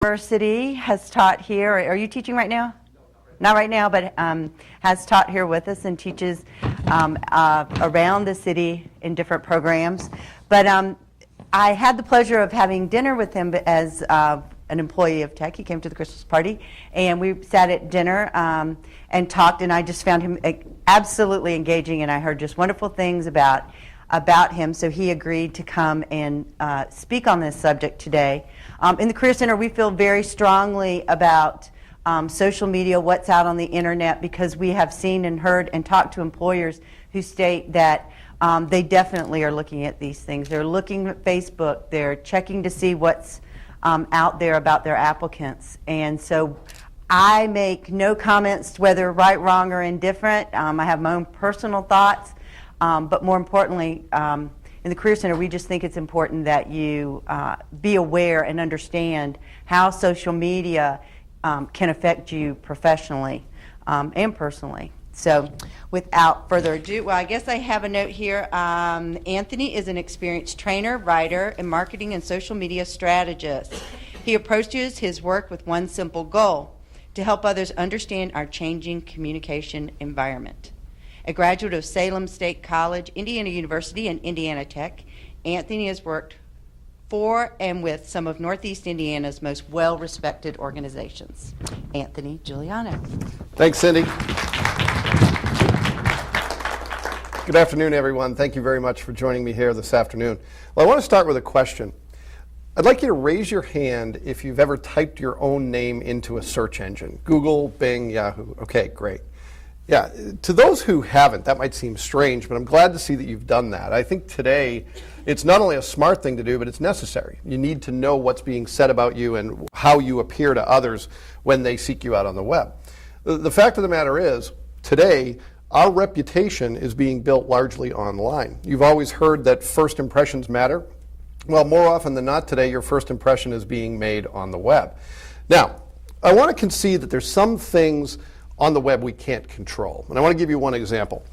University has taught here. Are you teaching right now? Not right now, but has taught here with us and teaches around the city in different programs. But I had the pleasure of having dinner with him as an employee of Tech. He came to the Christmas party, and we sat at dinner and talked, and I just found him absolutely engaging, and I heard just wonderful things about him, so he agreed to come and speak on this subject today. In the Career Center, we feel very strongly about social media, what's out on the internet, because we have seen and heard and talked to employers who state that they definitely are looking at these things. They're looking at Facebook, they're checking to see what's out there about their applicants. And so I make no comments whether right, wrong, or indifferent. I have my own personal thoughts. But more importantly, in the Career Center, we just think it's important that you be aware and understand how social media can affect you professionally and personally. So without further ado, well, I guess I have a note here. Anthony is an experienced trainer, writer, and marketing and social media strategist. He approaches his work with one simple goal: to help others understand our changing communication environment. A graduate of Salem State College, Indiana University, and Indiana Tech, Anthony has worked for and with some of Northeast Indiana's most well-respected organizations. Anthony Giuliano. Thanks, Cindy. Good afternoon, everyone. Thank you very much for joining me here this afternoon. Well, I want to start with a question. I'd like you to raise your hand if you've ever typed your own name into a search engine. Google, Bing, Yahoo. Okay, great. Yeah, to those who haven't, that might seem strange, but I'm glad to see that you've done that. I think today it's not only a smart thing to do, but it's necessary. You need to know what's being said about you and how you appear to others when they seek you out on the web. The fact of the matter is, today, our reputation is being built largely online. You've always heard that first impressions matter. Well, more often than not today, your first impression is being made on the web. Now, I want to concede that there's some things on the web we can't control. And I want to give you one example.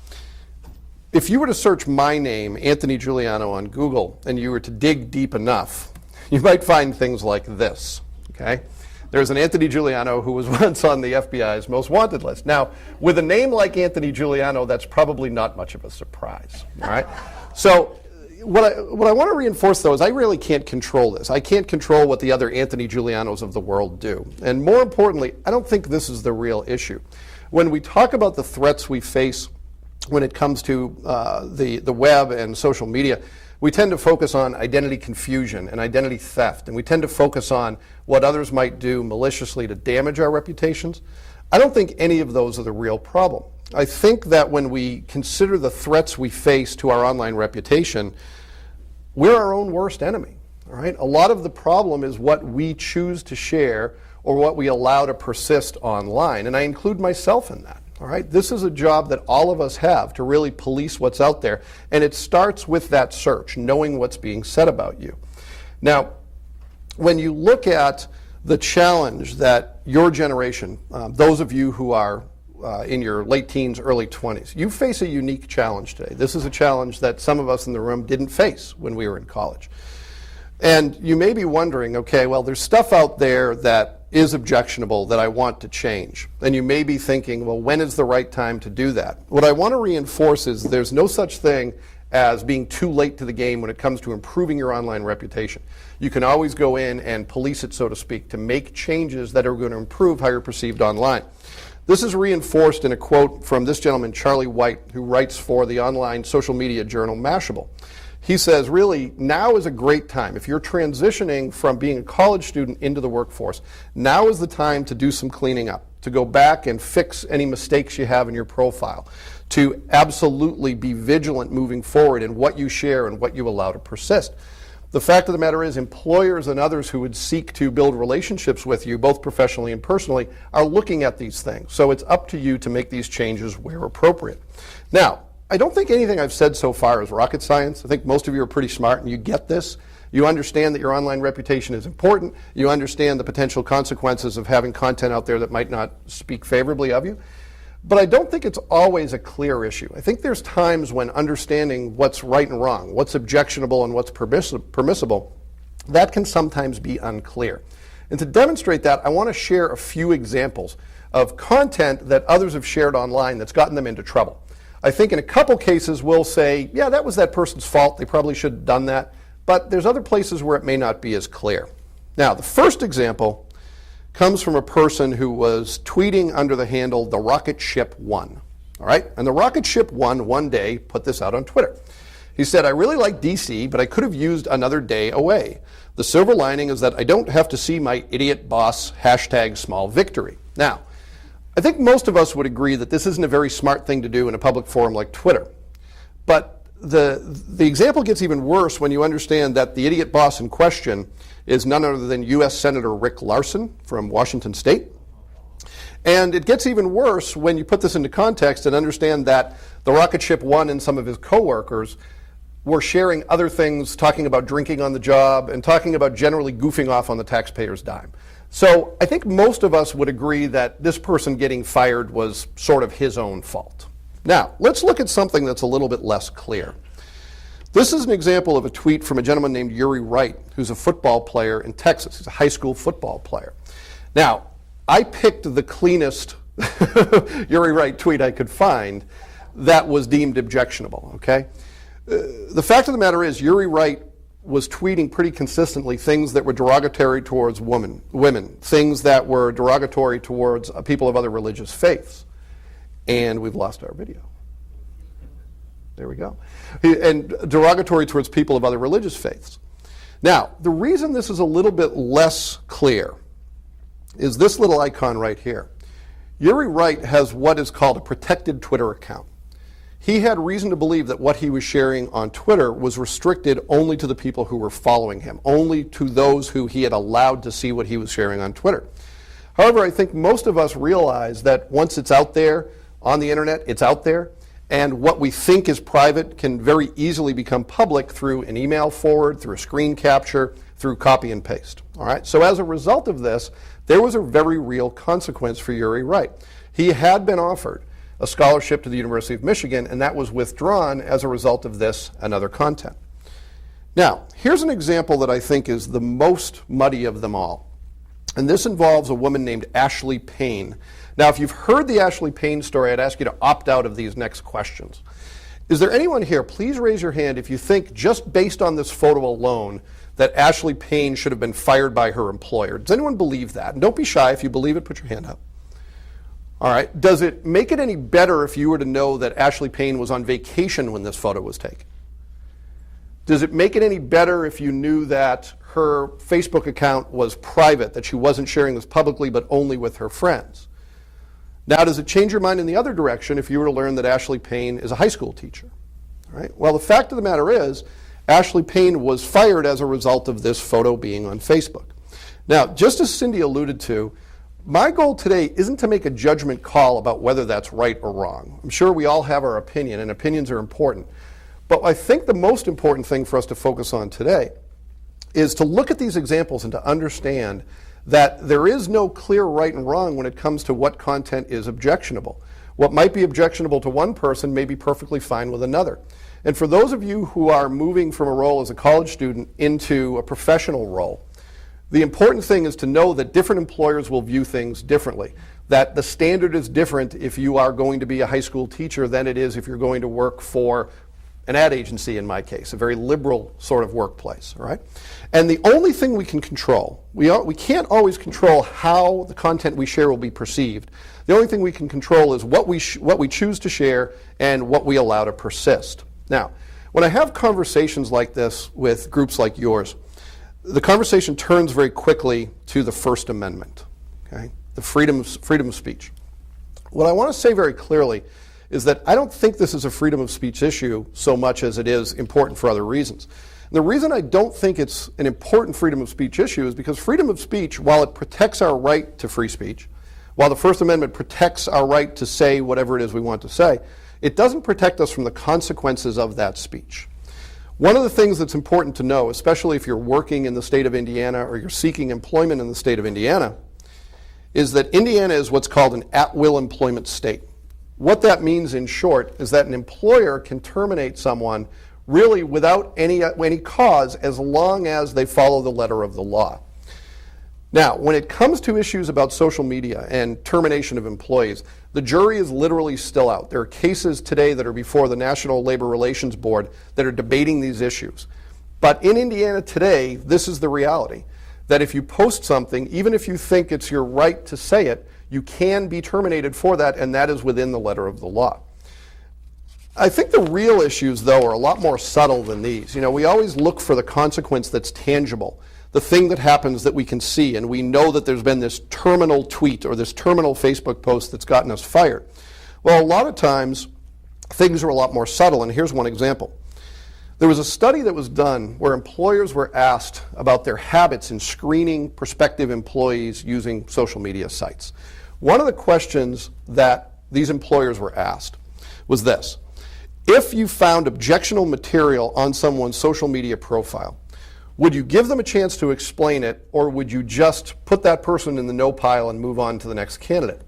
If you were to search my name, Anthony Giuliano, on Google, and you were to dig deep enough, you might find things like this, okay? There's an Anthony Giuliano who was once on the FBI's most wanted list. Now, with a name like Anthony Giuliano, that's probably not much of a surprise, all right? So what I want to reinforce, though, is I really can't control this. I can't control what the other Anthony Giulianos of the world do. And more importantly, I don't think this is the real issue. When we talk about the threats we face when it comes to the web and social media, we tend to focus on identity confusion and identity theft, and we tend to focus on what others might do maliciously to damage our reputations. I don't think any of those are the real problem. I think that when we consider the threats we face to our online reputation, we're our own worst enemy. All right? A lot of the problem is what we choose to share or what we allow to persist online, and I include myself in that. All right? This is a job that all of us have to really police what's out there, and it starts with that search, knowing what's being said about you. Now, when you look at the challenge that your generation, those of you who are in your late teens, early 20s, you face a unique challenge today. This is a challenge that some of us in the room didn't face when we were in college. And you may be wondering, okay, well, there's stuff out there that is objectionable that I want to change. And you may be thinking, well, when is the right time to do that? What I want to reinforce is there's no such thing as being too late to the game when it comes to improving your online reputation. You can always go in and police it, so to speak, to make changes that are going to improve how you're perceived online. This is reinforced in a quote from this gentleman, Charlie White, who writes for the online social media journal Mashable. He says, really, now is a great time. If you're transitioning from being a college student into the workforce, now is the time to do some cleaning up, to go back and fix any mistakes you have in your profile, to absolutely be vigilant moving forward in what you share and what you allow to persist. The fact of the matter is, employers and others who would seek to build relationships with you, both professionally and personally, are looking at these things. So it's up to you to make these changes where appropriate. Now, I don't think anything I've said so far is rocket science. I think most of you are pretty smart and you get this. You understand that your online reputation is important. You understand the potential consequences of having content out there that might not speak favorably of you. But I don't think it's always a clear issue. I think there's times when understanding what's right and wrong, what's objectionable and what's permissible, that can sometimes be unclear. And to demonstrate that, I want to share a few examples of content that others have shared online that's gotten them into trouble. I think in a couple cases we'll say, yeah, that was that person's fault, they probably should have done that, but there's other places where it may not be as clear. Now, the first example comes from a person who was tweeting under the handle The Rocket Ship 1. All right? And The Rocket Ship 1 one day put this out on Twitter. He said, I really like DC, but I could have used another day away. The silver lining is that I don't have to see my idiot boss #small victory. Now, I think most of us would agree that this isn't a very smart thing to do in a public forum like Twitter. But the example gets even worse when you understand that the idiot boss in question is none other than U.S. Senator Rick Larsen from Washington State. And it gets even worse when you put this into context and understand that the Rocket Ship 1 and some of his coworkers were sharing other things, talking about drinking on the job and talking about generally goofing off on the taxpayer's dime. So I think most of us would agree that this person getting fired was sort of his own fault. Now, let's look at something that's a little bit less clear. This is an example of a tweet from a gentleman named Uri Wright, who's a football player in Texas. He's a high school football player. Now, I picked the cleanest Uri Wright tweet I could find that was deemed objectionable, okay? The fact of the matter is, Uri Wright was tweeting pretty consistently things that were derogatory towards women, things that were derogatory towards people of other religious faiths. And we've lost our video. There we go. And derogatory towards people of other religious faiths. Now, the reason this is a little bit less clear is this little icon right here. Uri Wright has what is called a protected Twitter account. He had reason to believe that what he was sharing on Twitter was restricted only to the people who were following him, only to those who he had allowed to see what he was sharing on Twitter. However, I think most of us realize that once it's out there on the internet, it's out there, and what we think is private can very easily become public through an email forward, through a screen capture, through copy and paste. All right? So as a result of this, there was a very real consequence for Uri Wright. He had been offered a scholarship to the University of Michigan, and that was withdrawn as a result of this and other content. Now, here's an example that I think is the most muddy of them all. And this involves a woman named Ashley Payne. Now, if you've heard the Ashley Payne story, I'd ask you to opt out of these next questions. Is there anyone here, please raise your hand if you think, just based on this photo alone, that Ashley Payne should have been fired by her employer? Does anyone believe that? And don't be shy. If you believe it, put your hand up. All right. Does it make it any better if you were to know that Ashley Payne was on vacation when this photo was taken? Does it make it any better if you knew that her Facebook account was private, that she wasn't sharing this publicly but only with her friends? Now, does it change your mind in the other direction if you were to learn that Ashley Payne is a high school teacher? All right. Well, the fact of the matter is, Ashley Payne was fired as a result of this photo being on Facebook. Now, just as Cindy alluded to, my goal today isn't to make a judgment call about whether that's right or wrong. I'm sure we all have our opinion, and opinions are important. But I think the most important thing for us to focus on today is to look at these examples and to understand that there is no clear right and wrong when it comes to what content is objectionable. What might be objectionable to one person may be perfectly fine with another. And for those of you who are moving from a role as a college student into a professional role, the important thing is to know that different employers will view things differently, that the standard is different if you are going to be a high school teacher than it is if you're going to work for an ad agency, in my case, a very liberal sort of workplace, all right? And the only thing we can control, we can't always control how the content we share will be perceived. The only thing we can control is what we choose to share and what we allow to persist. Now, when I have conversations like this with groups like yours, the conversation turns very quickly to the First Amendment, okay? The freedom of speech. What I want to say very clearly is that I don't think this is a freedom of speech issue so much as it is important for other reasons. And the reason I don't think it's an important freedom of speech issue is because freedom of speech, while it protects our right to free speech, while the First Amendment protects our right to say whatever it is we want to say, it doesn't protect us from the consequences of that speech. One of the things that's important to know, especially if you're working in the state of Indiana or you're seeking employment in the state of Indiana, is that Indiana is what's called an at-will employment state. What that means in short is that an employer can terminate someone really without any cause as long as they follow the letter of the law. Now, when it comes to issues about social media and termination of employees, the jury is literally still out. There are cases today that are before the National Labor Relations Board that are debating these issues. But in Indiana today, this is the reality, that if you post something, even if you think it's your right to say it, you can be terminated for that, and that is within the letter of the law. I think the real issues, though, are a lot more subtle than these. You know, we always look for the consequence that's tangible, the thing that happens that we can see, and we know that there's been this terminal tweet or this terminal Facebook post that's gotten us fired. Well, a lot of times, things are a lot more subtle, and here's one example. There was a study that was done where employers were asked about their habits in screening prospective employees using social media sites. One of the questions that these employers were asked was this: if you found objectionable material on someone's social media profile, would you give them a chance to explain it, or would you just put that person in the no pile and move on to the next candidate?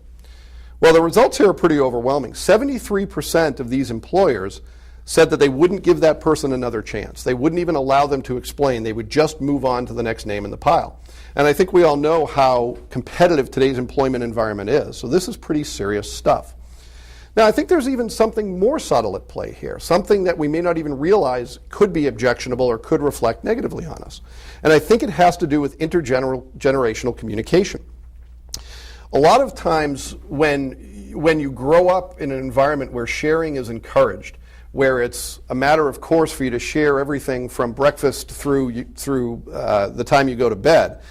Well, the results here are pretty overwhelming. 73% of these employers said that they wouldn't give that person another chance. They wouldn't even allow them to explain. They would just move on to the next name in the pile. And I think we all know how competitive today's employment environment is. So this is pretty serious stuff. Now, I think there's even something more subtle at play here, something that we may not even realize could be objectionable or could reflect negatively on us. And I think it has to do with intergenerational communication. A lot of times when you grow up in an environment where sharing is encouraged, where it's a matter of course for you to share everything from breakfast through the time you go to bed,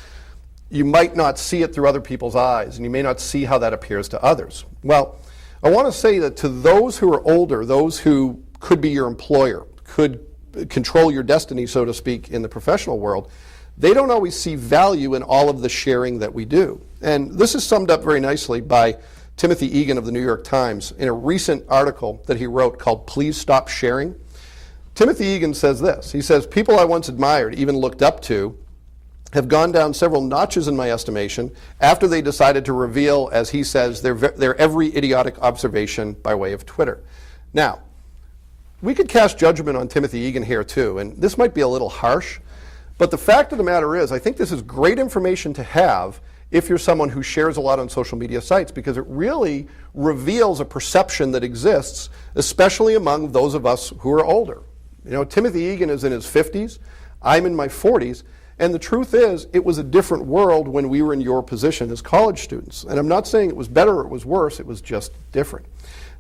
you might not see it through other people's eyes, and you may not see how that appears to others. Well, I want to say that to those who are older, those who could be your employer, could control your destiny, so to speak, in the professional world, they don't always see value in all of the sharing that we do. And this is summed up very nicely by Timothy Egan of the New York Times in a recent article that he wrote called "Please Stop Sharing." Timothy Egan says this. He says, "People I once admired, even looked up to, have gone down several notches in my estimation after they decided to reveal, as he says, their every idiotic observation by way of Twitter." Now, we could cast judgment on Timothy Egan here too, and this might be a little harsh, but the fact of the matter is, I think this is great information to have if you're someone who shares a lot on social media sites, because it really reveals a perception that exists, especially among those of us who are older. You know, Timothy Egan is in his 50s, I'm in my 40s, and the truth is, it was a different world when we were in your position as college students. And I'm not saying it was better or it was worse, it was just different.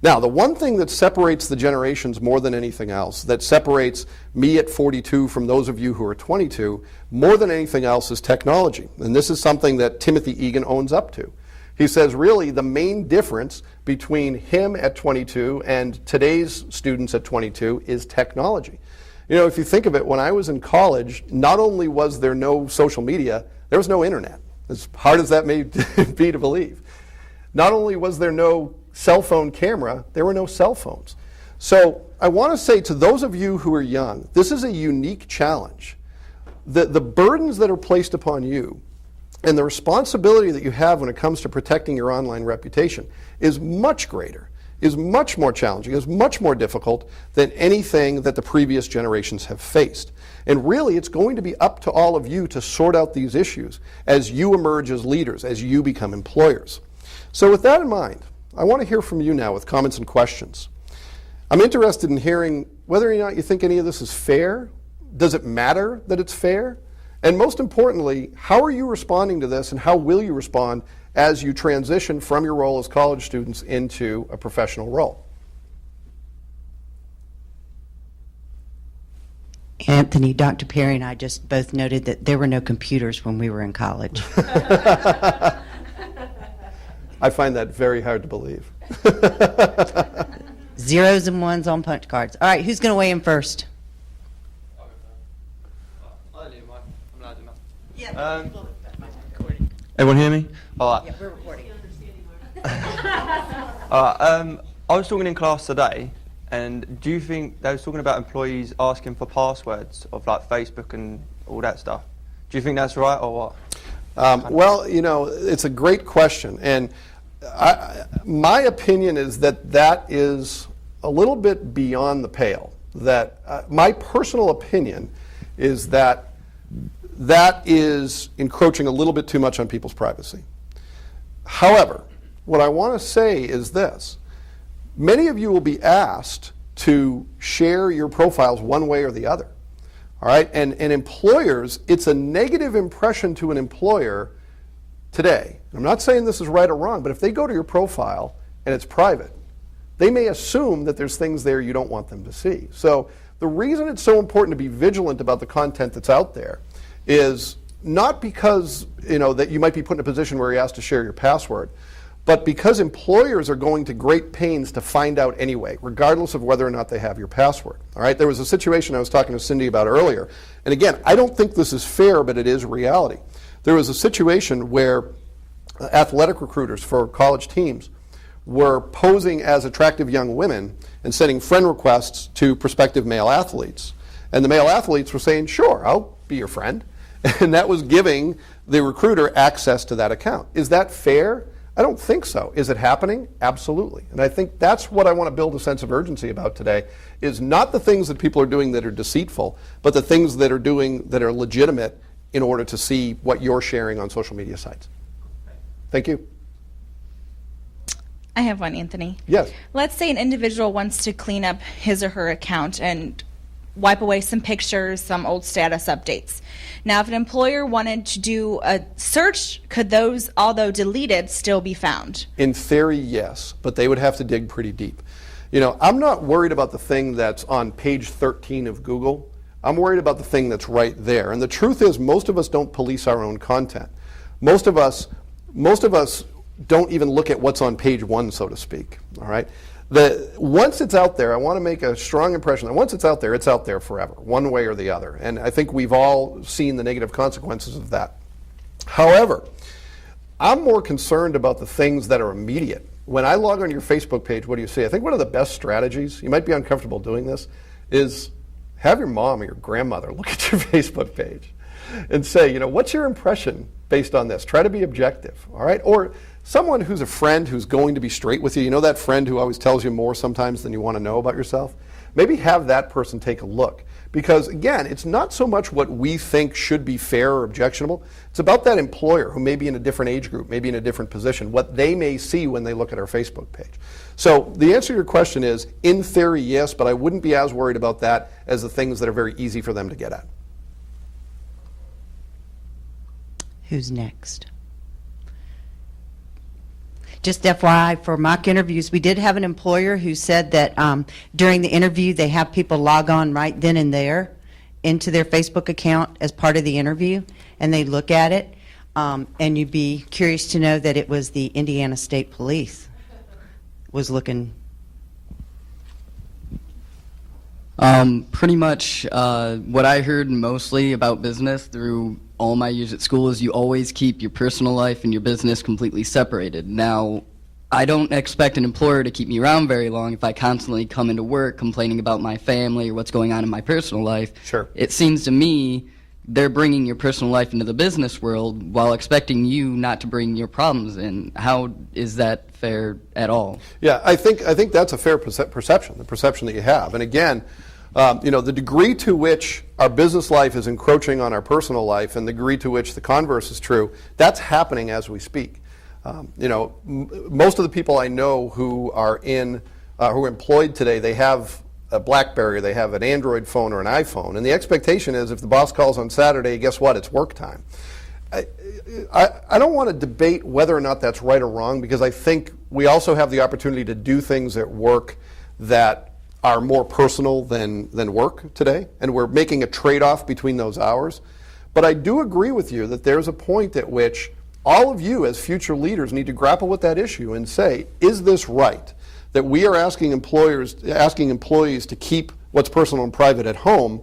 Now, the one thing that separates the generations more than anything else, that separates me at 42 from those of you who are 22, more than anything else, is technology. And this is something that Timothy Egan owns up to. He says, really, the main difference between him at 22 and today's students at 22 is technology. You know, if you think of it, when I was in college, not only was there no social media, there was no internet, as hard as that may be to believe. Not only was there no cell phone camera, there were no cell phones. So I want to say to those of you who are young, this is a unique challenge. The burdens that are placed upon you and the responsibility that you have when it comes to protecting your online reputation is much greater, is much more challenging, is much more difficult than anything that the previous generations have faced. And really, it's going to be up to all of you to sort out these issues as you emerge as leaders, as you become employers. So with that in mind, I want to hear from you now with comments and questions. I'm interested in hearing whether or not you think any of this is fair. Does it matter that it's fair? And most importantly, how are you responding to this, and how will you respond as you transition from your role as college students into a professional role? Anthony, Dr. Perry and I just both noted that there were no computers when we were in college. I find that very hard to believe. Zeros and ones on punch cards. All right, who's going to weigh in first? Everyone hear me? All right. Yeah, we're recording. I was talking in class today, and do you think they was talking about employees asking for passwords of like Facebook and all that stuff? Do you think that's right or what? Well, you know, it's a great question, and my opinion is that that is a little bit beyond the pale. That my personal opinion is that that is encroaching a little bit too much on people's privacy. However, what I want to say is this. Many of you will be asked to share your profiles one way or the other. All right? And employers, it's a negative impression to an employer today. I'm not saying this is right or wrong, but if they go to your profile and it's private, they may assume that there's things there you don't want them to see. So the reason it's so important to be vigilant about the content that's out there is not because that you might be put in a position where you're asked to share your password, but because employers are going to great pains to find out anyway, regardless of whether or not they have your password. All right, there was a situation I was talking to Cindy about earlier, and again, I don't think this is fair, but it is reality. There was a situation where athletic recruiters for college teams were posing as attractive young women and sending friend requests to prospective male athletes. And the male athletes were saying, sure, I'll be your friend. And that was giving the recruiter access to that account. Is that fair? I don't think so. Is it happening? Absolutely. And I think that's what I want to build a sense of urgency about today, is not the things that people are doing that are deceitful, but the things that are doing that are legitimate in order to see what you're sharing on social media sites. Thank you. I have one, Anthony. Yes. Let's say an individual wants to clean up his or her account and wipe away some pictures, some old status updates. Now, if an employer wanted to do a search, could those, although deleted, still be found? In theory, yes, but they would have to dig pretty deep. I'm not worried about the thing that's on page 13 of Google. I'm worried about the thing that's right there. And the truth is, most of us don't police our own content. Most of us don't even look at what's on page 1, so to speak. All right. Once it's out there, I want to make a strong impression that once it's out there forever, one way or the other. And I think we've all seen the negative consequences of that. However, I'm more concerned about the things that are immediate. When I log on your Facebook page, what do you see? I think one of the best strategies, you might be uncomfortable doing this, is have your mom or your grandmother look at your Facebook page and say, what's your impression based on this? Try to be objective, all right? Or someone who's a friend who's going to be straight with you, that friend who always tells you more sometimes than you want to know about yourself, maybe have that person take a look. Because again, it's not so much what we think should be fair or objectionable, it's about that employer who may be in a different age group, maybe in a different position, what they may see when they look at our Facebook page. So the answer to your question is, in theory, yes, but I wouldn't be as worried about that as the things that are very easy for them to get at. Who's next? Just FYI, for mock interviews, we did have an employer who said that during the interview, they have people log on right then and there into their Facebook account as part of the interview, and they look at it. And you'd be curious to know that it was the Indiana State Police was looking. Pretty much what I heard mostly about business through all my years at school is you always keep your personal life and your business completely separated. Now, I don't expect an employer to keep me around very long if I constantly come into work complaining about my family or what's going on in my personal life. Sure. It seems to me they're bringing your personal life into the business world while expecting you not to bring your problems in. How is that fair at all? Yeah, I think that's a fair perception, the perception that you have. And again, the degree to which our business life is encroaching on our personal life and the degree to which the converse is true, that's happening as we speak. Most of the people I know who are employed today, they have a BlackBerry, they have an Android phone or an iPhone, and the expectation is if the boss calls on Saturday, guess what? It's work time. I don't want to debate whether or not that's right or wrong, because I think we also have the opportunity to do things at work that are more personal than work today, and we're making a trade-off between those hours. But I do agree with you that there's a point at which all of you as future leaders need to grapple with that issue and say, is this right? That we are asking employees to keep what's personal and private at home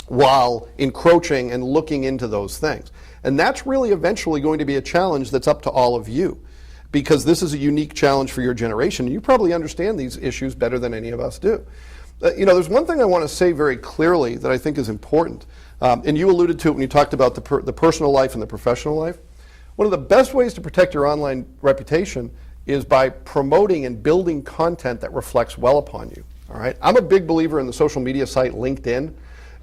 while encroaching and looking into those things. And that's really eventually going to be a challenge that's up to all of you, because this is a unique challenge for your generation. You probably understand these issues better than any of us do. There's one thing I want to say very clearly that I think is important, and you alluded to it when you talked about the personal life and the professional life. One of the best ways to protect your online reputation is by promoting and building content that reflects well upon you. All right? I'm a big believer in the social media site LinkedIn.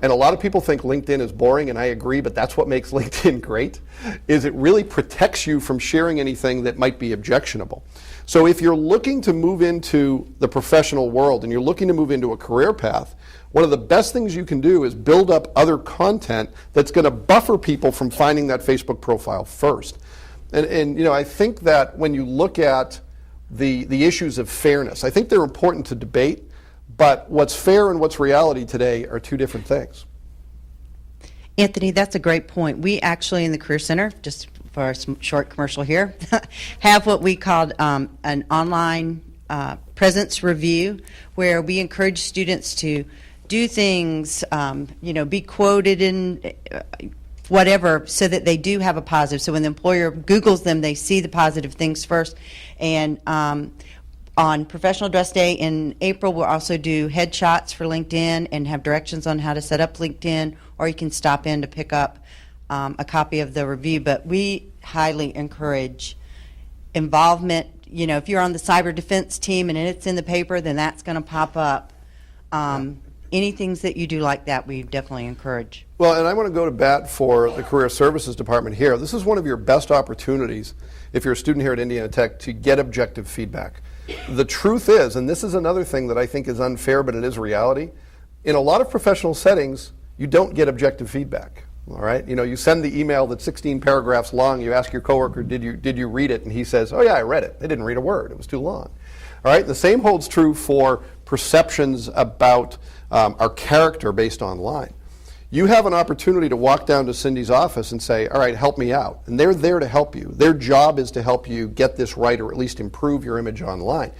and a lot of people think LinkedIn is boring, and I agree, but that's what makes LinkedIn great, is it really protects you from sharing anything that might be objectionable. So if you're looking to move into the professional world and you're looking to move into a career path, one of the best things you can do is build up other content that's going to buffer people from finding that Facebook profile first. And you know, I think that when you look at the issues of fairness, I think they're important to debate, but what's fair and what's reality today are two different things. Anthony, that's a great point. We actually in the Career Center, just for a short commercial here, have what we called an online presence review, where we encourage students to do things, you know, be quoted in whatever, so that they do have a positive. So when the employer Googles them, they see the positive things first. And on Professional Dress Day in April, we'll also do headshots for LinkedIn and have directions on how to set up LinkedIn, or you can stop in to pick up a copy of the review. But we highly encourage involvement. You know, if you're on the cyber defense team and it's in the paper, then that's going to pop up. Any things that you do like that, we definitely encourage. Well, and I want to go to bat for the Career Services Department here. This is one of your best opportunities, if you're a student here at Indiana Tech, to get objective feedback. The truth is, and this is another thing that I think is unfair, but it is reality, in a lot of professional settings, you don't get objective feedback. All right, you know, you send the email that's 16 paragraphs long, you ask your coworker, did you read it? And he says, oh yeah, I read it. They didn't read a word, it was too long. All right, the same holds true for perceptions about our character based online. You have an opportunity to walk down to Cindy's office and say, all right, help me out. And they're there to help you. Their job is to help you get this right, or at least improve your image online.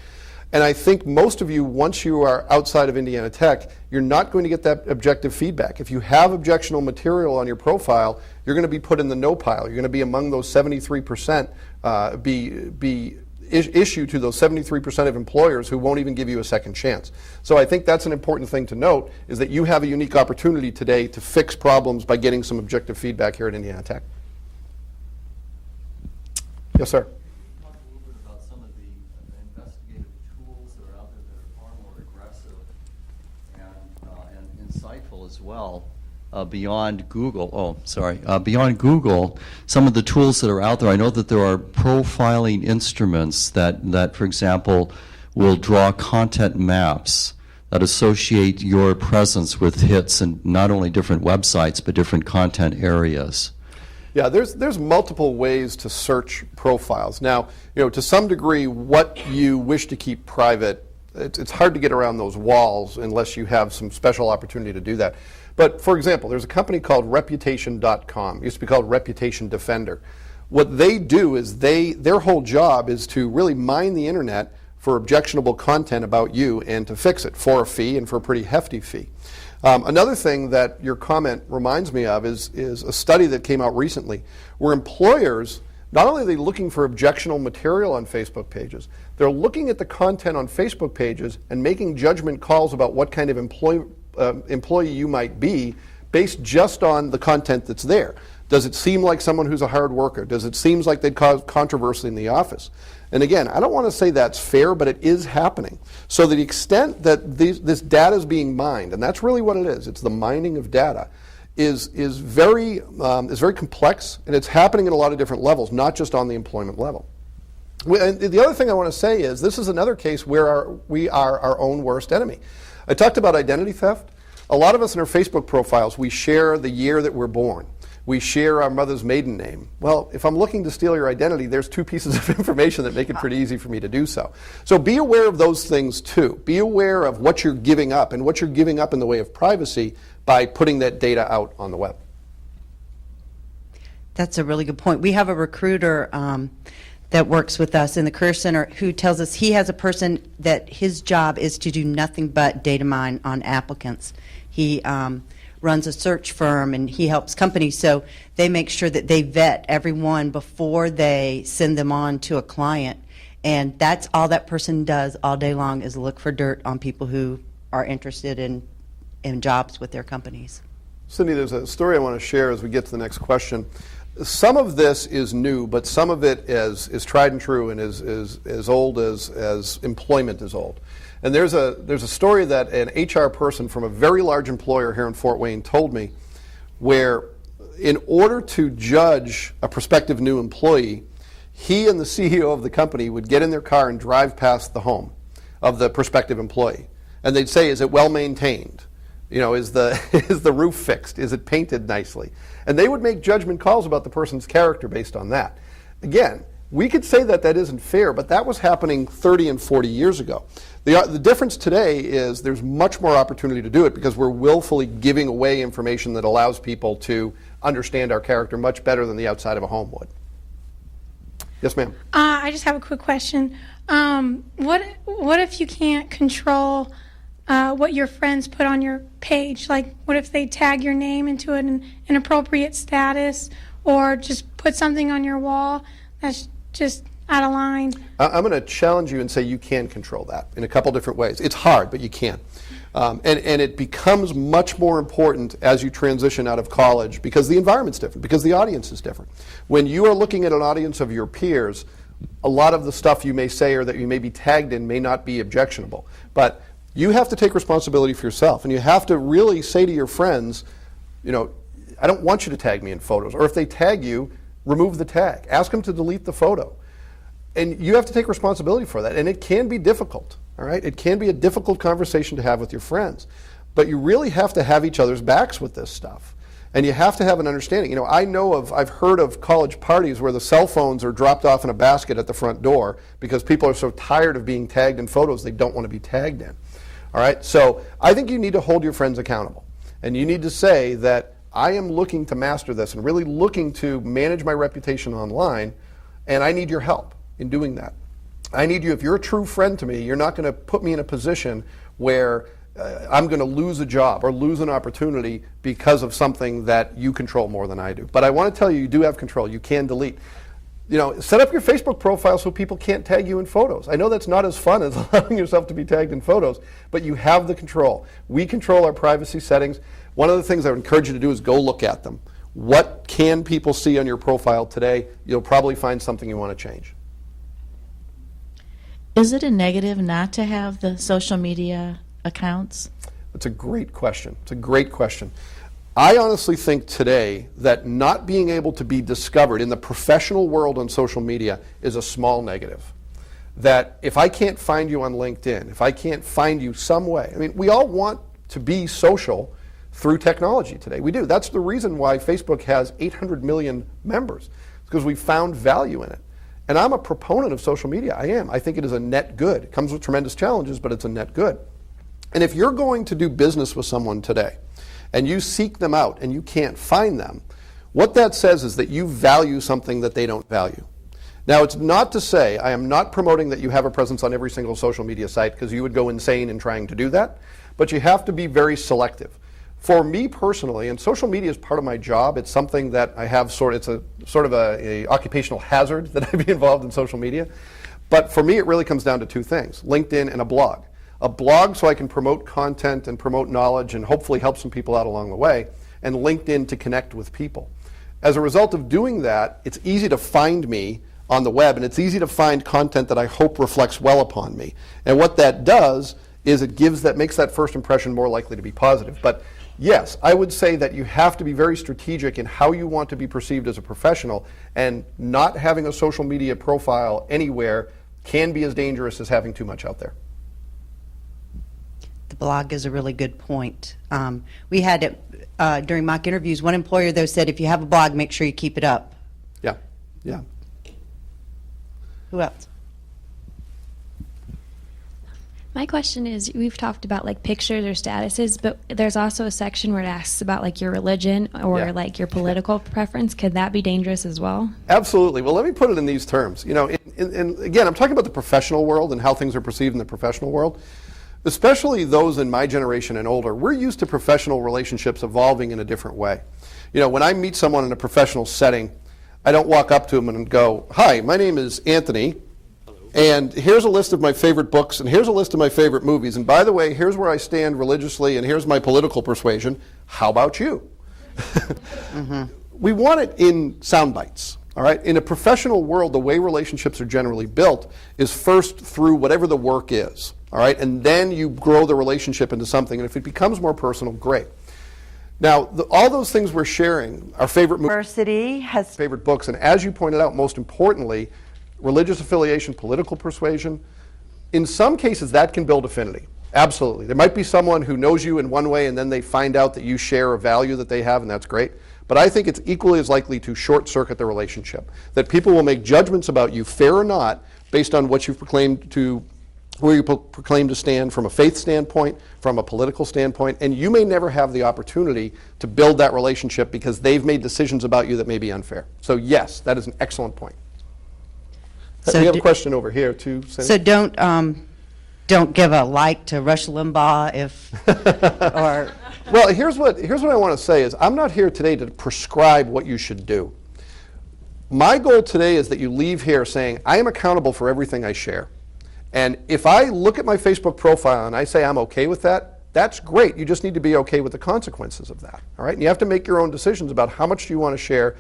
And I think most of you, once you are outside of Indiana Tech, you're not going to get that objective feedback. If you have objectionable material on your profile, you're going to be put in the no pile. You're going to be among those 73%, issue to those 73% of employers who won't even give you a second chance. So I think that's an important thing to note, is that you have a unique opportunity today to fix problems by getting some objective feedback here at Indiana Tech. Yes, sir. Talk a little bit about some of the investigative tools that are out there that are far more aggressive and insightful as well. Beyond Google, beyond Google, some of the tools that are out there, I know that there are profiling instruments that, for example, will draw content maps that associate your presence with hits in not only different websites, but different content areas. Yeah, there's multiple ways to search profiles. Now, you know, to some degree, what you wish to keep private, it's hard to get around those walls unless you have some special opportunity to do that. But for example, there's a company called Reputation.com. It used to be called Reputation Defender. What they do is their whole job is to really mine the internet for objectionable content about you and to fix it for a fee, and for a pretty hefty fee. Another thing that your comment reminds me of is a study that came out recently where employers, not only are they looking for objectionable material on Facebook pages, they're looking at the content on Facebook pages and making judgment calls about what kind of employee you might be based just on the content that's there. Does it seem like someone who's a hard worker? Does it seem like they'd cause controversy in the office? And again, I don't want to say that's fair, but it is happening. So to the extent that this data is being mined, and that's really what it is, it's the mining of data, is very complex, and it's happening at a lot of different levels, not just on the employment level. And the other thing I want to say is this is another case where we are our own worst enemy. I talked about identity theft. A lot of us in our Facebook profiles, we share the year that we're born. We share our mother's maiden name. Well, if I'm looking to steal your identity, there's two pieces of information that make it pretty easy for me to do so. So be aware of those things too. Be aware of what you're giving up and what you're giving up in the way of privacy by putting that data out on the web. That's a really good point. We have a recruiter that works with us in the Career Center who tells us he has a person that his job is to do nothing but data mine on applicants. He runs a search firm and he helps companies, so they make sure that they vet everyone before they send them on to a client. And that's all that person does all day long, is look for dirt on people who are interested in jobs with their companies. Cindy, there's a story I want to share as we get to the next question. Some of this is new, but some of it is tried and true and is as old as employment is old. And there's a story that an HR person from a very large employer here in Fort Wayne told me, where in order to judge a prospective new employee, he and the CEO of the company would get in their car and drive past the home of the prospective employee. And they'd say, is it well maintained? You know, is the roof fixed? Is it painted nicely? And they would make judgment calls about the person's character based on that. Again, we could say that that isn't fair, but that was happening 30 and 40 years ago. The difference today is there's much more opportunity to do it because we're willfully giving away information that allows people to understand our character much better than the outside of a home would. Yes, ma'am. I just have a quick question. What if you can't control what your friends put on your page? Like, what if they tag your name into an inappropriate status, or just put something on your wall that's just out of line? I'm going to challenge you and say you can control that in a couple different ways. It's hard, but you can. And it becomes much more important as you transition out of college because the environment's different, because the audience is different. When you are looking at an audience of your peers, a lot of the stuff you may say or that you may be tagged in may not be objectionable. But you have to take responsibility for yourself, and you have to really say to your friends, you know, I don't want you to tag me in photos. Or if they tag you, remove the tag. Ask them to delete the photo. And you have to take responsibility for that. And it can be difficult, all right? It can be a difficult conversation to have with your friends. But you really have to have each other's backs with this stuff. And you have to have an understanding. You know, I've heard of college parties where the cell phones are dropped off in a basket at the front door because people are so tired of being tagged in photos they don't want to be tagged in. All right? So I think you need to hold your friends accountable. And you need to say that I am looking to master this and really looking to manage my reputation online, and I need your help in doing that. I need you, if you're a true friend to me, you're not going to put me in a position where I'm going to lose a job or lose an opportunity because of something that you control more than I do. But I want to tell you, you do have control. You can delete. You know, set up your Facebook profile so people can't tag you in photos. I know that's not as fun as allowing yourself to be tagged in photos, but you have the control. We control our privacy settings. One of the things I would encourage you to do is go look at them. What can people see on your profile today? You'll probably find something you want to change. Is it a negative not to have the social media accounts? That's a great question. It's a great question. I honestly think today that not being able to be discovered in the professional world on social media is a small negative. That if I can't find you on LinkedIn, if I can't find you some way, I mean, we all want to be social through technology today. We do. That's the reason why Facebook has 800 million members. It's because we found value in it. And I'm a proponent of social media. I am. I think it is a net good. It comes with tremendous challenges, but it's a net good. And if you're going to do business with someone today, and you seek them out and you can't find them, what that says is that you value something that they don't value. Now, it's not to say, I am not promoting that you have a presence on every single social media site, because you would go insane in trying to do that, but you have to be very selective. For me personally, and social media is part of my job, it's something that I have it's a sort of a occupational hazard that I be involved in social media. But for me, it really comes down to two things: LinkedIn and a blog. A blog so I can promote content and promote knowledge and hopefully help some people out along the way, and LinkedIn to connect with people. As a result of doing that, it's easy to find me on the web, and it's easy to find content that I hope reflects well upon me. And what that does is makes that first impression more likely to be positive. But yes, I would say that you have to be very strategic in how you want to be perceived as a professional, and not having a social media profile anywhere can be as dangerous as having too much out there. The blog is a really good point. We had, during mock interviews, one employer, though, said if you have a blog, make sure you keep it up. Yeah, yeah. Who else? My question is, we've talked about like pictures or statuses, but there's also a section where it asks about like your religion or Yeah. like your political preference. Could that be dangerous as well? Absolutely. Well, let me put it in these terms. You know, and again, I'm talking about the professional world and how things are perceived in the professional world. Especially those in my generation and older, we're used to professional relationships evolving in a different way. You know, when I meet someone in a professional setting, I don't walk up to them and go, "Hi, my name is Anthony, and here's a list of my favorite books, and here's a list of my favorite movies, and by the way, here's where I stand religiously, and here's my political persuasion. How about you?" we want it in sound bites. All right. In a professional world, the way relationships are generally built is first through whatever the work is. All right, and then you grow the relationship into something, and if it becomes more personal, great. Now, all those things we're sharing, our favorite movies, University has favorite books, and as you pointed out, most importantly, religious affiliation, political persuasion, in some cases that can build affinity. Absolutely. There might be someone who knows you in one way and then they find out that you share a value that they have, and that's great. But I think it's equally as likely to short-circuit the relationship, that people will make judgments about you, fair or not, based on what you've proclaimed to, where you proclaim to stand from a faith standpoint, from a political standpoint, and you may never have the opportunity to build that relationship because they've made decisions about you that may be unfair. So yes, that is an excellent point. So we have a question over here too. Cindy. So don't give a like to Rush Limbaugh if or Well, here's what I want to say is I'm not here today to prescribe what you should do. My goal today is that you leave here saying I am accountable for everything I share. And if I look at my Facebook profile and I say I'm okay with that, that's great. You just need to be okay with the consequences of that. All right? And you have to make your own decisions about how much do you want to share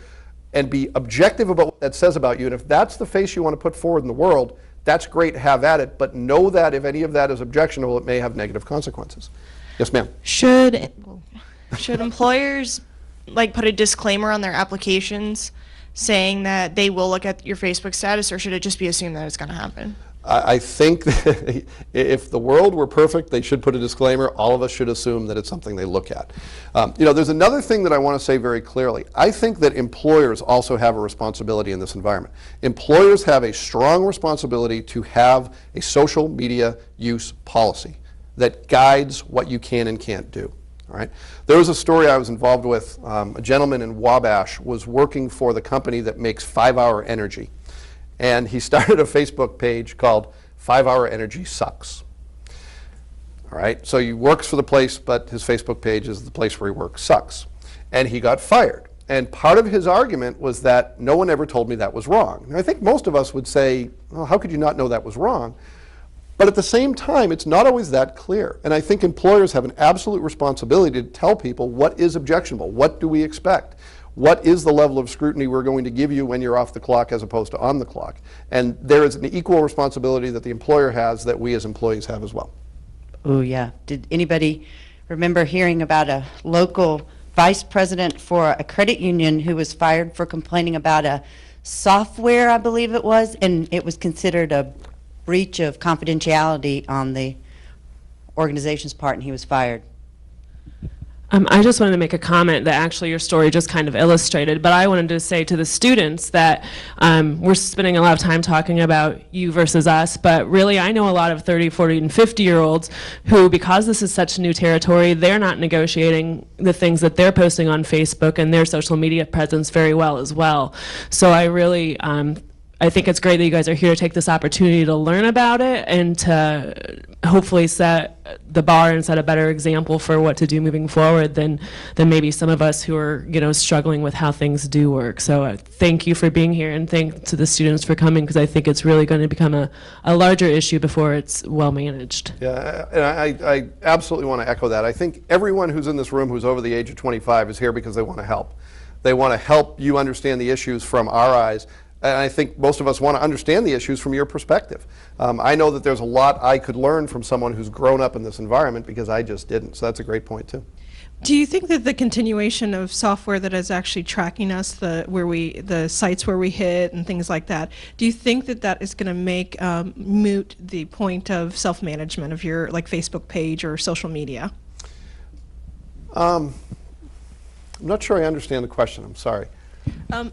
and be objective about what that says about you. And if that's the face you want to put forward in the world, that's great, have at it. But know that if any of that is objectionable, it may have negative consequences. Yes, ma'am. Should employers like put a disclaimer on their applications saying that they will look at your Facebook status, or should it just be assumed that it's going to happen? I think that if the world were perfect, they should put a disclaimer. All of us should assume that it's something they look at. There's another thing that I want to say very clearly. I think that employers also have a responsibility in this environment. Employers have a strong responsibility to have a social media use policy that guides what you can and can't do. All right. There was a story I was involved with. A gentleman in Wabash was working for the company that makes 5-Hour Energy. And he started a Facebook page called 5-Hour Energy Sucks. All right, so he works for the place, but his Facebook page is the place where he works sucks. And he got fired. And part of his argument was that no one ever told me that was wrong. And I think most of us would say, well, how could you not know that was wrong? But at the same time, it's not always that clear. And I think employers have an absolute responsibility to tell people what is objectionable, what do we expect? What is the level of scrutiny we're going to give you when you're off the clock as opposed to on the clock? And there is an equal responsibility that the employer has that we as employees have as well. oh yeah. Did anybody remember hearing about a local vice president for a credit union who was fired for complaining about a software, I believe it was, and it was considered a breach of confidentiality on the organization's part, and he was fired? I just wanted to make a comment that actually your story just kind of illustrated, but I wanted to say to the students that we're spending a lot of time talking about you versus us, but really I know a lot of 30, 40, and 50-year-olds who, because this is such new territory, they're not negotiating the things that they're posting on Facebook and their social media presence very well as well. So I really, I think it's great that you guys are here to take this opportunity to learn about it and to hopefully set the bar and set a better example for what to do moving forward than maybe some of us who are, struggling with how things do work. So thank you for being here, and thanks to the students for coming, because I think it's really going to become a larger issue before it's well managed. Yeah, and I absolutely want to echo that. I think everyone who's in this room who's over the age of 25 is here because they want to help. They want to help you understand the issues from our eyes. And I think most of us want to understand the issues from your perspective. I know that there's a lot I could learn from someone who's grown up in this environment because I just didn't. So that's a great point too. Do you think that the continuation of software that is actually tracking us, the sites where we hit and things like that, do you think that that is going to make moot the point of self-management of your Facebook page or social media? I'm not sure I understand the question. I'm sorry.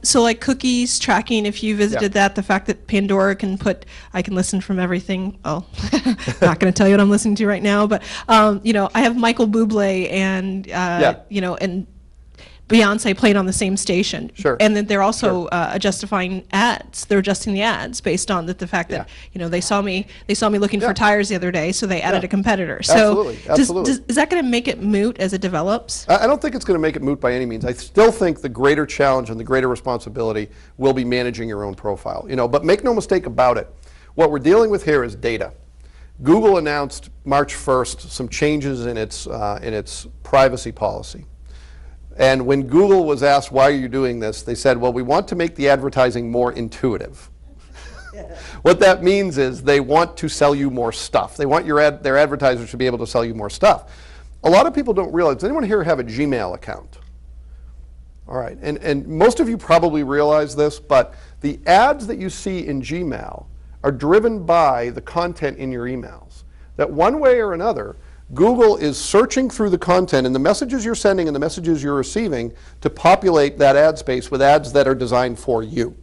So like cookies tracking, if you visited that, the fact that Pandora can put, I can listen from everything. Oh, not going to tell you what I'm listening to right now, but I have Michael Bublé and and Beyonce played on the same station. Sure. And then they're also adjusting ads. They're adjusting the ads based on the fact that they saw me looking for tires the other day, so they added a competitor. So Absolutely. is that going to make it moot as it develops? I don't think it's going to make it moot by any means. I still think the greater challenge and the greater responsibility will be managing your own profile. But make no mistake about it. What we're dealing with here is data. Google announced March 1st some changes in its privacy policy. And when Google was asked, why are you doing this? They said, well, we want to make the advertising more intuitive. What that means is they want to sell you more stuff. They want their advertisers to be able to sell you more stuff. A lot of people don't realize, does anyone here have a Gmail account? All right, and most of you probably realize this, but the ads that you see in Gmail are driven by the content in your emails. That one way or another, Google is searching through the content and the messages you're sending and the messages you're receiving to populate that ad space with ads that are designed for you.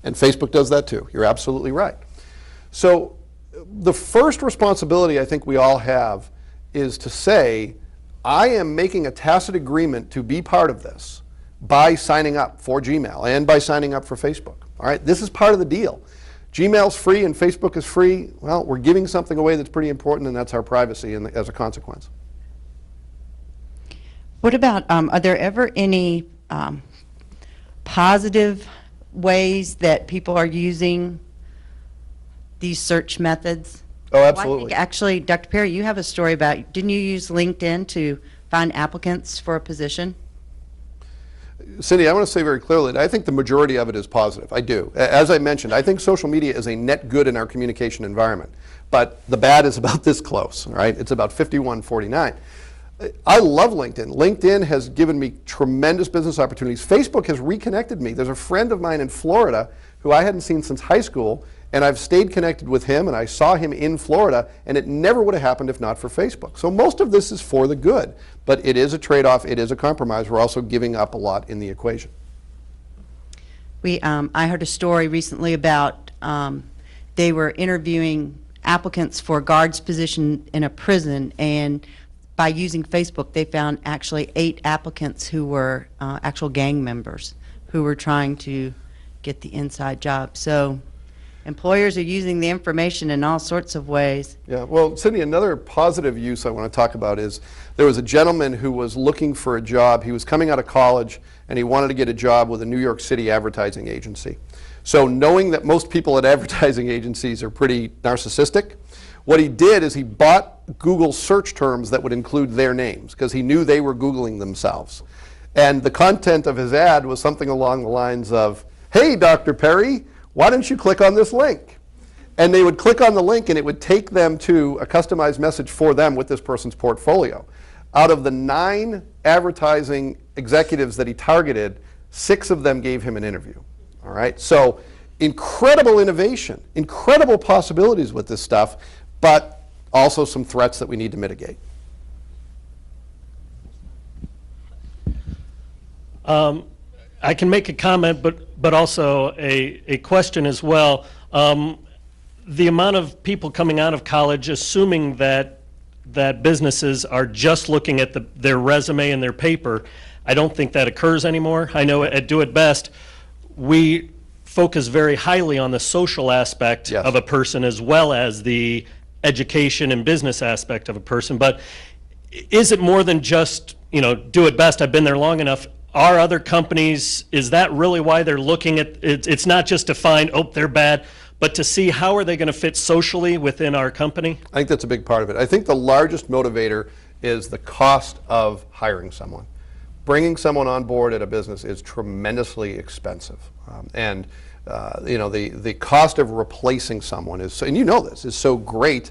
And Facebook does that too. You're absolutely right. So the first responsibility I think we all have is to say, I am making a tacit agreement to be part of this by signing up for Gmail and by signing up for Facebook. All right, this is part of the deal. Gmail's free and Facebook is free. Well, we're giving something away that's pretty important, and that's our privacy as a consequence. What about, are there ever any positive ways that people are using these search methods? Oh, Well, absolutely. I think actually, Dr. Perry, you have a story about, didn't you use LinkedIn to find applicants for a position? Cindy, I want to say very clearly that I think the majority of it is positive. I do. As I mentioned, I think social media is a net good in our communication environment. But the bad is about this close, all right? It's about 51-49. I love LinkedIn. LinkedIn has given me tremendous business opportunities. Facebook has reconnected me. There's a friend of mine in Florida who I hadn't seen since high school, and I've stayed connected with him, and I saw him in Florida, and it never would have happened if not for Facebook. So most of this is for the good, but it is a trade-off, it is a compromise. We're also giving up a lot in the equation. I heard a story recently about they were interviewing applicants for a guard's position in a prison, and by using Facebook, they found actually 8 applicants who were actual gang members who were trying to get the inside job. So employers are using the information in all sorts of ways. Yeah, well, Cindy, another positive use I want to talk about is there was a gentleman who was looking for a job. He was coming out of college, and he wanted to get a job with a New York City advertising agency. So knowing that most people at advertising agencies are pretty narcissistic, what he did is he bought Google search terms that would include their names, because he knew they were Googling themselves. And the content of his ad was something along the lines of, hey, Dr. Perry, why don't you click on this link? And they would click on the link, and it would take them to a customized message for them with this person's portfolio. Out of the 9 advertising executives that he targeted, 6 of them gave him an interview. All right, so incredible innovation, incredible possibilities with this stuff, but also some threats that we need to mitigate. I can make a comment, but also a question as well. The amount of people coming out of college assuming that businesses are just looking at their resume and their paper, I don't think that occurs anymore. I know at Do It Best, we focus very highly on the social aspect of a person as well as the education and business aspect of a person. But is it more than just, Do It Best? I've been there long enough. Are other companies, is that really why they're looking at it? It's not just to find, oh, they're bad, but to see how are they going to fit socially within our company? I think that's a big part of it. I think the largest motivator is the cost of hiring someone. Bringing someone on board at a business is tremendously expensive. The cost of replacing someone is, and you know this, is so great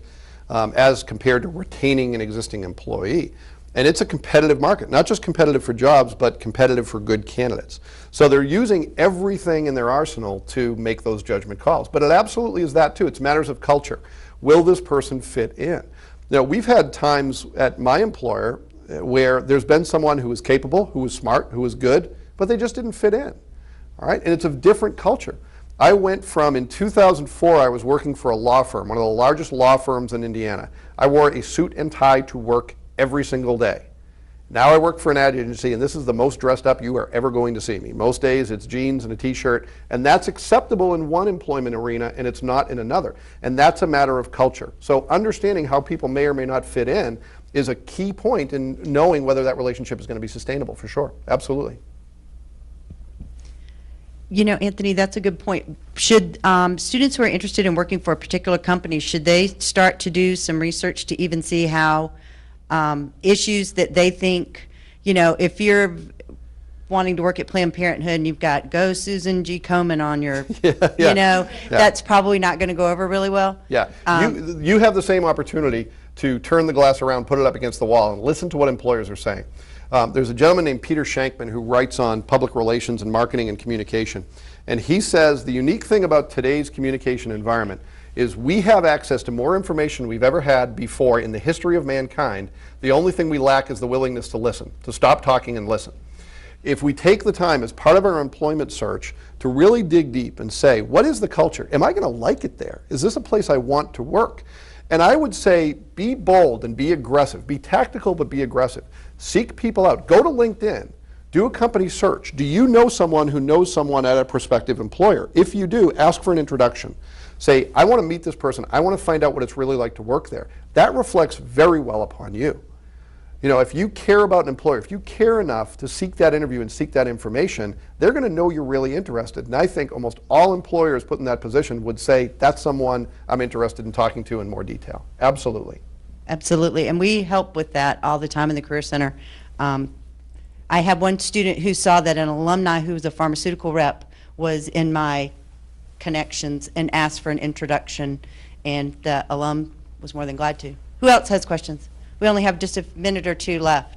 as compared to retaining an existing employee. And it's a competitive market, not just competitive for jobs, but competitive for good candidates. So they're using everything in their arsenal to make those judgment calls. But it absolutely is that too. It's matters of culture. Will this person fit in? Now, we've had times at my employer where there's been someone who was capable, who was smart, who was good, but they just didn't fit in. All right? And it's a different culture. I went from, in 2004, I was working for a law firm, one of the largest law firms in Indiana. I wore a suit and tie to work every single day. Now I work for an ad agency, and this is the most dressed up you are ever going to see me. Most days it's jeans and a t-shirt, and that's acceptable in one employment arena, and it's not in another. And that's a matter of culture. So understanding how people may or may not fit in is a key point in knowing whether that relationship is going to be sustainable, for sure. Absolutely. Anthony, that's a good point. Should students who are interested in working for a particular company, should they start to do some research to even see how issues that they think you know, if you're wanting to work at Planned Parenthood and you've got "Go Susan G. Komen" on your, you know, that's probably not going to go over really well. Yeah, you have the same opportunity to turn the glass around, put it up against the wall, and listen to what employers are saying. There's a gentleman named Peter Shankman who writes on public relations and marketing and communication, and he says the unique thing about today's communication environment is we have access to more information we've ever had before in the history of mankind. The only thing we lack is the willingness to listen, to stop talking and listen. If we take the time as part of our employment search to really dig deep and say, what is the culture? Am I going to like it there? Is this a place I want to work? And I would say be bold and be aggressive. Be tactical, but be aggressive. Seek people out. Go to LinkedIn. Do a company search. Do you know someone who knows someone at a prospective employer? If you do, ask for an introduction. Say, I want to meet this person. I want to find out what it's really like to work there. That reflects very well upon you. You know, if you care about an employer, if you care enough to seek that interview and seek that information, they're going to know you're really interested. And I think almost all employers put in that position would say, that's someone I'm interested in talking to in more detail. Absolutely. Absolutely, and we help with that all the time in the Career Center. I have one student who saw that an alumni who was a pharmaceutical rep was in my connections and asked for an introduction, and the alum was more than glad to. Who else has questions? We only have just a minute or two left.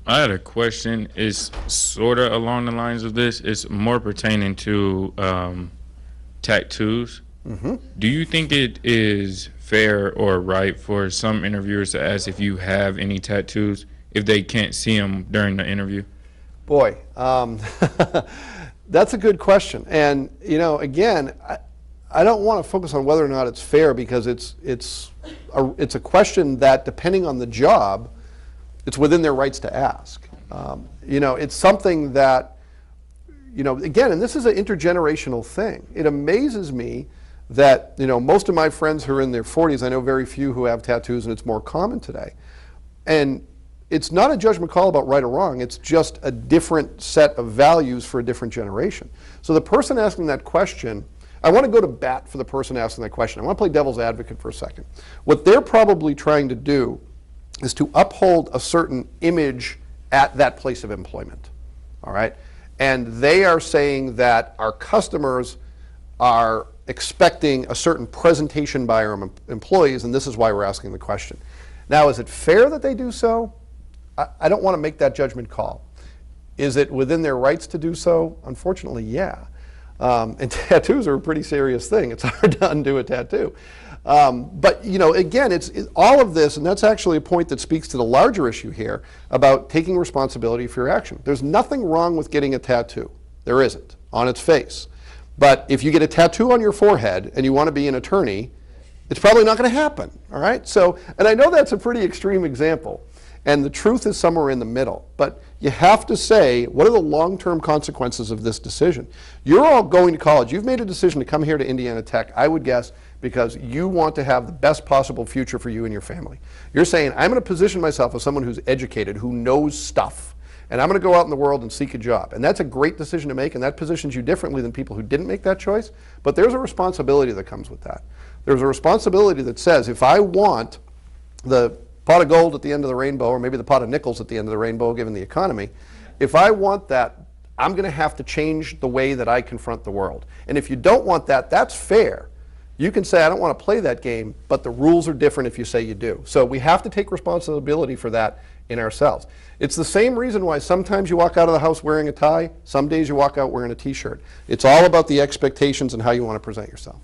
I had a question. It's sort of along the lines of this. It's more pertaining to tattoos. Mm-hmm. Do you think it is fair or right for some interviewers to ask if you have any tattoos if they can't see them during the interview? Boy, that's a good question. And, you know, again, I don't want to focus on whether or not it's fair, because it's a question that, depending on the job, it's within their rights to ask. You know, it's something that, you know, again, and this is an intergenerational thing. It amazes me that, you know, most of my friends who are in their 40s, I know very few who have tattoos, and it's more common today. And it's not a judgment call about right or wrong. It's just a different set of values for a different generation. So the person asking that question, I want to go to bat for the person asking that question. I want to play devil's advocate for a second. What they're probably trying to do is to uphold a certain image at that place of employment, all right? And they are saying that our customers are expecting a certain presentation by our employees, and this is why we're asking the question. Now, is it fair that they do so? I don't want to make that judgment call. Is it within their rights to do so? Unfortunately, yeah. And tattoos are a pretty serious thing. It's hard to undo a tattoo. But, you know, again, it's all of this, and that's actually a point that speaks to the larger issue here about taking responsibility for your action. There's nothing wrong with getting a tattoo. There isn't, on its face. But if you get a tattoo on your forehead and you want to be an attorney, it's probably not going to happen, all right? So, and I know that's a pretty extreme example, and the truth is somewhere in the middle. But you have to say, what are the long-term consequences of this decision? You're all going to college. You've made a decision to come here to Indiana Tech, I would guess, because you want to have the best possible future for you and your family. You're saying, I'm going to position myself as someone who's educated, who knows stuff, and I'm going to go out in the world and seek a job. And that's a great decision to make, and that positions you differently than people who didn't make that choice. But there's a responsibility that comes with that. There's a responsibility that says, if I want the pot of gold at the end of the rainbow, or maybe the pot of nickels at the end of the rainbow, given the economy, if I want that, I'm going to have to change the way that I confront the world. And if you don't want that, that's fair. You can say, I don't want to play that game, but the rules are different if you say you do. So we have to take responsibility for that in ourselves. It's the same reason why sometimes you walk out of the house wearing a tie, some days you walk out wearing a t-shirt. It's all about the expectations and how you want to present yourself.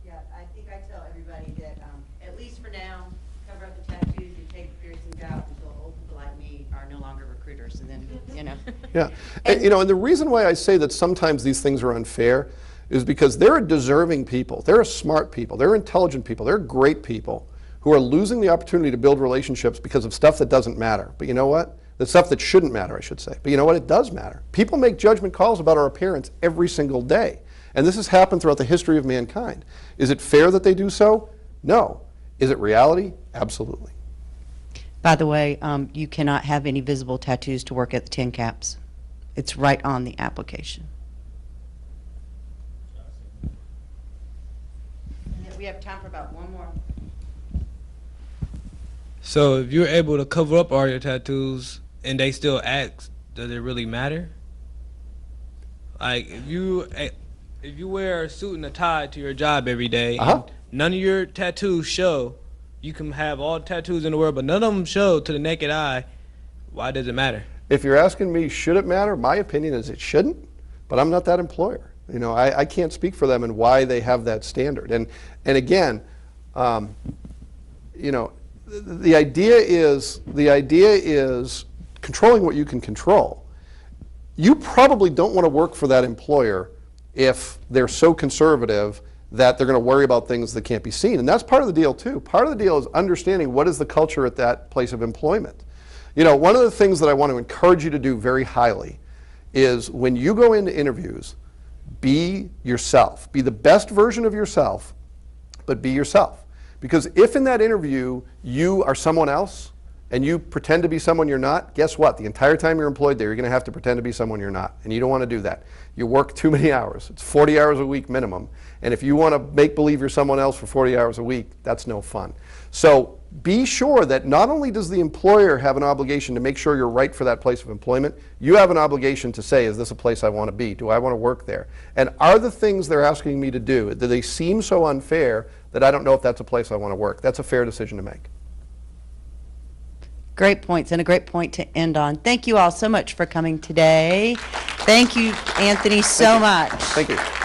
Yeah, I think I tell everybody that, at least for now, cover up the tattoos, you take the piercings out until old people like me are no longer recruiters, and then, you know. Yeah, and, you know, and the reason why I say that sometimes these things are unfair is because there are deserving people, there are smart people, there are intelligent people, there are great people who are losing the opportunity to build relationships because of stuff that doesn't matter. But you know what? The stuff that shouldn't matter, I should say. But you know what? It does matter. People make judgment calls about our appearance every single day. And this has happened throughout the history of mankind. Is it fair that they do so? No. Is it reality? Absolutely. By the way, you cannot have any visible tattoos to work at the Tin Caps. It's right on the application. We have time for about one more. So if you're able to cover up all your tattoos and they still ask, does it really matter? Like if you wear a suit and a tie to your job every day, and none of your tattoos show, you can have all the tattoos in the world, but none of them show to the naked eye, why does it matter? If you're asking me, should it matter? My opinion is it shouldn't, but I'm not that employer. You know, I can't speak for them and why they have that standard. And again, you know, the idea is controlling what you can control. You probably don't want to work for that employer if they're so conservative that they're going to worry about things that can't be seen. And that's part of the deal too. Part of the deal is understanding what is the culture at that place of employment. You know, one of the things that I want to encourage you to do very highly is when you go into interviews, be yourself. Be the best version of yourself, but be yourself. Because if in that interview you are someone else and you pretend to be someone you're not, guess what? The entire time you're employed there, you're going to have to pretend to be someone you're not. And you don't want to do that. You work too many hours. It's 40 hours a week minimum. And if you want to make believe you're someone else for 40 hours a week, that's no fun. So be sure that not only does the employer have an obligation to make sure you're right for that place of employment, you have an obligation to say, is this a place I want to be? Do I want to work there? And are the things they're asking me to do, do they seem so unfair that I don't know if that's a place I want to work? That's a fair decision to make. Great points, and a great point to end on. Thank you all so much for coming today. Thank you, Anthony, so much. Thank you.